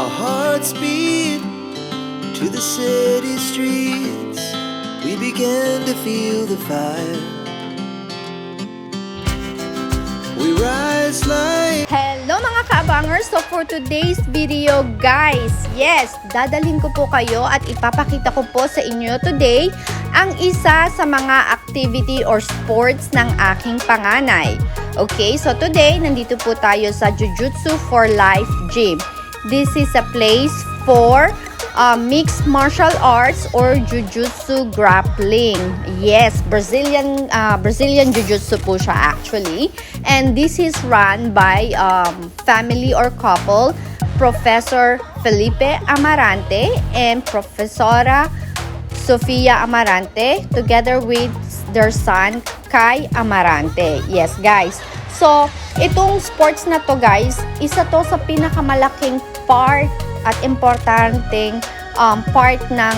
Our hearts beat to the city streets. We began to feel the fire. We rise like... Hello mga kaabangers! So for today's video guys, yes, dadalhin ko po kayo at ipapakita ko po sa inyo today ang isa sa mga activity or sports ng aking panganay. Okay, so today, nandito po tayo sa Jujutsu for Life Gym. This is a place for mixed martial arts or Jujutsu grappling. Yes, Brazilian Jujutsu po siya actually. And this is run by family or couple, Professor Felipe Amarante and Profesora Sofia Amarante, together with their son, Kai Amarante. Yes, guys. So, itong sports na to, guys, isa to sa pinakamalaking part at importanteng part ng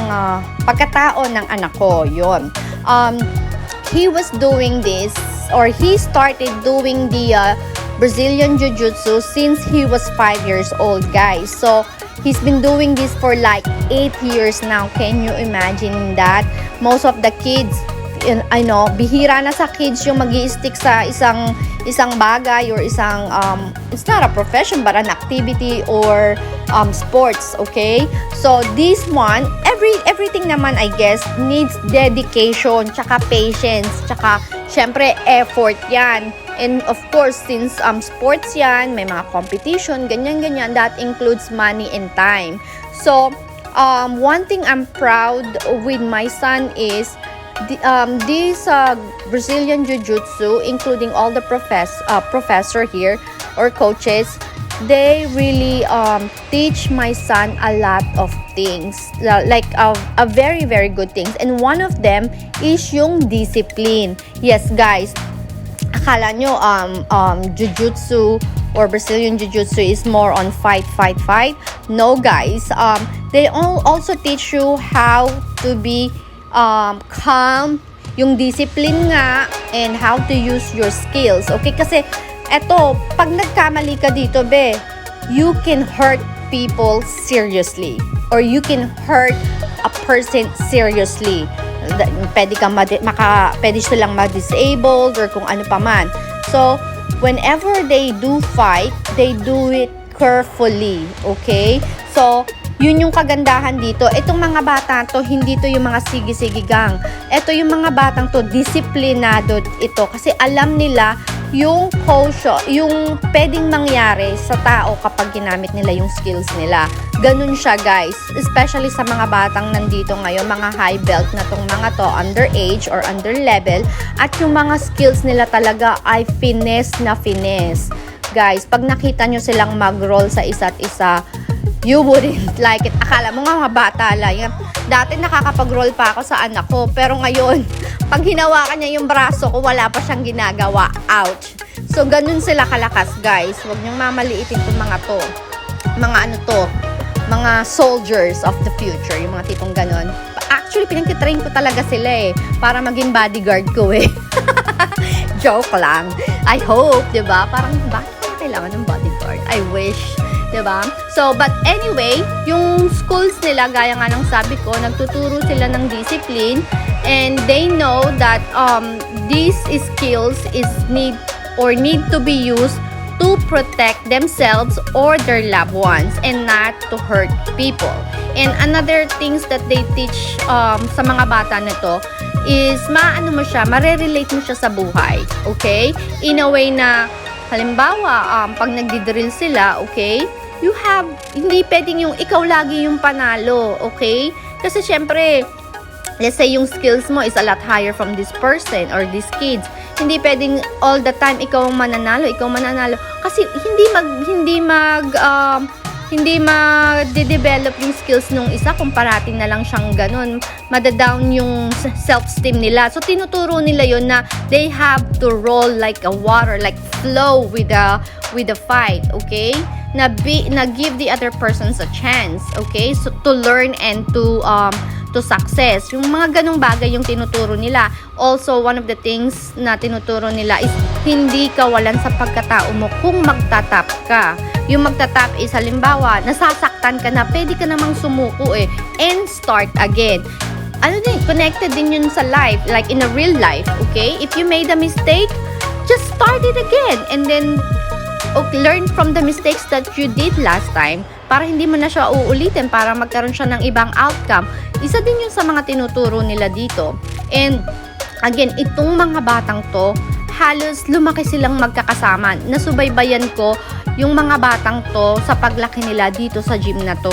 pagkatao ng anak ko. Yun. He was doing this, or he started doing the Brazilian Jiu-Jitsu since he was 5 years old, guys. So, he's been doing this for like 8 years now. Can you imagine that? Most of the kids, I know, bihira na sa kids yung mag-i-stick sa isang bagay or isang it's not a profession but an activity or sports, okay? So this one, everything naman I guess needs dedication, tsaka patience, tsaka syempre effort yan. And of course, since sports yan, may mga competition, ganyan, that includes money and time. So, one thing I'm proud with my son is this Brazilian Jiu-Jitsu, including all the professor here or coaches, they really teach my son a lot of things, like a very, very good things. And one of them is yung discipline. Yes, guys. Akala nyo, Jiu-Jitsu or Brazilian Jiu-Jitsu is more on fight. No, guys. They also teach you how to be calm, yung discipline nga, and how to use your skills. Okay? Kasi, eto, pag nagkamali ka dito, you can hurt people seriously. Or you can hurt a person seriously. Pwede silang ma-disabled or kung ano pa man. So, whenever they do fight, they do it carefully. Okay? So, yun yung kagandahan dito. Itong mga bata to, hindi to yung mga sige-sige-gang. Ito yung mga batang to, disiplinado ito. Kasi alam nila yung yung pwedeng mangyari sa tao kapag ginamit nila yung skills nila. Ganun siya, guys. Especially sa mga batang nandito ngayon, mga high belt na tong mga to, underage or under level. At yung mga skills nila talaga ay finesse na finesse. Guys, pag nakita nyo silang mag-roll sa isa't isa, you wouldn't like it. Akala mo nga mga bata lang. Dati nakakapag-roll pa ako sa anak ko. Pero ngayon, pag hinawakan niya yung braso ko, wala pa siyang ginagawa. Ouch! So, ganun sila kalakas, guys. Huwag niyong mamaliitin itong mga to. Mga soldiers of the future. Yung mga tipong ganun. Actually, pinagtitrain ko talaga sila para maging bodyguard ko Joke lang. I hope, diba? Parang, bakit ko kailangan ng bodyguard? I wish. Diba? So, but anyway, yung schools nila, gaya nga ng sabi ko, nagtuturo sila ng discipline, and they know that these skills need to be used to protect themselves or their loved ones and not to hurt people. And another things that they teach sa mga bata nito is marerelate mo siya sa buhay. Okay? In a way na halimbawa, pag nagdi-drill sila, okay, hindi pwedeng yung ikaw lagi yung panalo, okay? Kasi syempre, let's say yung skills mo is a lot higher from this person or these kids. Hindi pwedeng all the time ikaw ang mananalo. Kasi hindi ma-develop yung skills nung isa kung parating na lang siyang ganun. Madadown yung self-esteem nila. So, tinuturo nila yun na they have to roll like a water, like flow with the fight, okay? Na give the other persons a chance, okay? So, to learn and to to success. Yung mga ganong bagay yung tinuturo nila. Also, one of the things na tinuturo nila is hindi kawalan sa pagkatao mo kung magtatap ka. Yung magtatap is halimbawa, nasasaktan ka na, pwede ka namang sumuko and start again. Ano din, connected din yun sa life, like in a real life, okay? If you made a mistake, just start it again and then learn from the mistakes that you did last time para hindi mo na siya uulitin, para magkaroon siya ng ibang outcome. Isa din yun sa mga tinuturo nila dito. And again, itong mga batang to, halos lumaki silang magkakasama. Nasubaybayan ko yung mga batang to sa paglaki nila dito sa gym na to.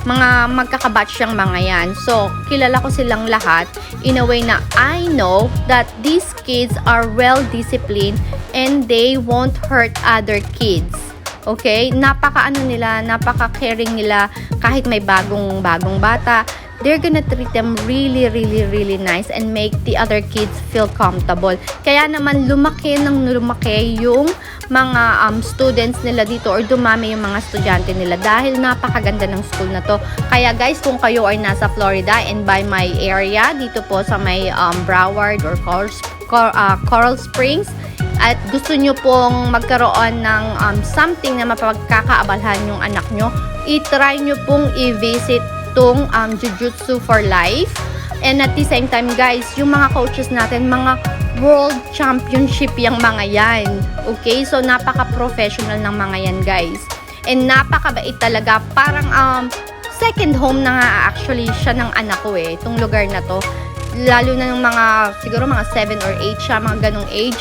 Mga magkakabatch yung mga yan. So, kilala ko silang lahat in a way na I know that these kids are well-disciplined and they won't hurt other kids. Okay? Napaka-caring nila kahit may bagong bata. They're gonna treat them really, really, really nice and make the other kids feel comfortable. Kaya naman lumaki yung mga students nila dito or dumami yung mga estudyante nila dahil napakaganda ng school na to. Kaya guys, kung kayo ay nasa Florida and by my area, dito po sa may Broward or Coral Springs, at gusto nyo pong magkaroon ng something na mapagkakaabalhan yung anak nyo, i-try nyo pong i-visit tong Jiu-Jitsu for Life. And at the same time guys, yung mga coaches natin, mga world championship yung mga yan. Okay? So napaka-professional ng mga yan guys. And napakabait talaga. Parang second home na nga actually siya ng anak ko itong lugar na to. Lalo na ng mga, siguro mga 7 or 8 siya, mga ganong age.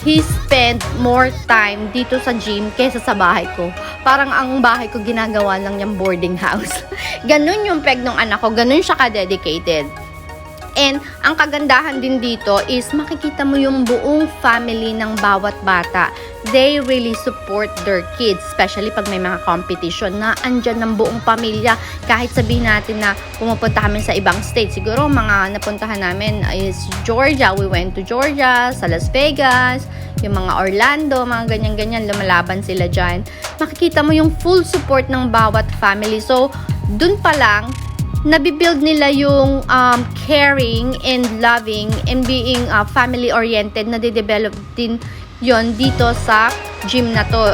He spent more time dito sa gym kaysa sa bahay ko. Parang ang bahay ko ginagawa lang yung boarding house. Ganun yung peg ng anak ko. Ganun siya ka-dedicated. And ang kagandahan din dito is makikita mo yung buong family ng bawat bata. They really support their kids, especially pag may mga competition na andyan ng buong pamilya. Kahit sabihin natin na pumupunta kami sa ibang state. Siguro mga napuntahan namin is Georgia. We went to Georgia, sa Las Vegas, yung mga Orlando, mga ganyan-ganyan, lumalaban sila dyan. Makikita mo yung full support ng bawat family. So, dun pa lang, nabibuild nila yung caring and loving and being family-oriented na de-develop din yon dito sa gym na to.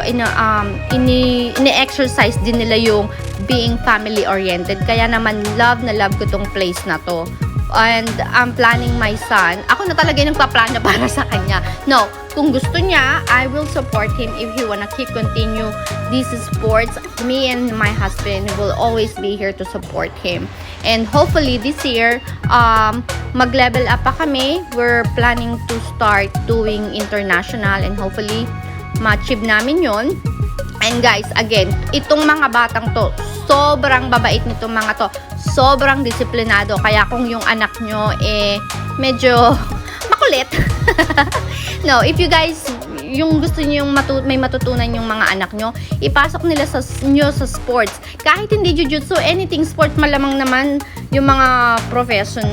Ini-exercise din nila yung being family-oriented. Kaya naman love na love ko tong place na to. And I'm planning my son. Ako na talaga yung nagpaplano para sa kanya. No, kung gusto niya, I will support him if he wanna continue these sports. Me and my husband will always be here to support him. And hopefully this year, mag-level up pa kami. We're planning to start doing international and hopefully ma-achieve namin yon. And guys, again, itong mga batang to, sobrang babait nitong mga to. Sobrang disiplinado. Kaya kung yung anak nyo medyo makulit. No, if you guys yung gusto niyo yung may matutunan yung mga anak nyo, ipasok nila sa sports. Kahit hindi jiu-jitsu, anything sport, malamang naman yung mga professors,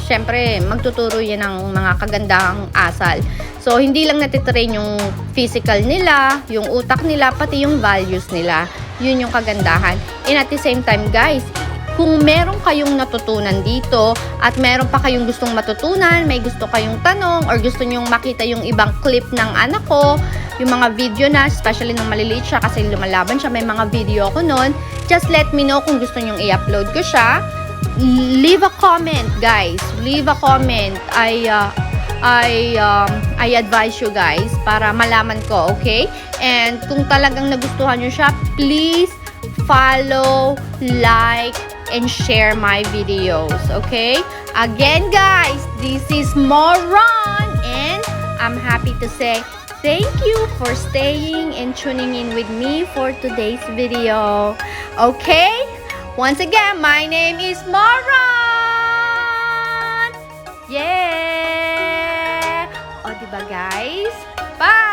syempre magtuturo yan ng mga kagandahang asal. So, hindi lang natitrain yung physical nila, yung utak nila, pati yung values nila. Yun yung kagandahan. And at the same time, guys, kung meron kayong natutunan dito at meron pa kayong gustong matutunan, may gusto kayong tanong or gusto nyong makita yung ibang clip ng anak ko, yung mga video na, especially nung maliliit siya kasi lumalaban siya, may mga video ko nun, just let me know kung gusto nyong i-upload ko siya. Leave a comment, guys. Leave a comment. I advise you guys para malaman ko, okay? And kung talagang nagustuhan nyo siya, please follow, like, and share my videos, okay? Again, guys, this is Moron, and I'm happy to say thank you for staying and tuning in with me for today's video, okay? Once again, my name is Moron! Yeah! O, diba, guys? Bye!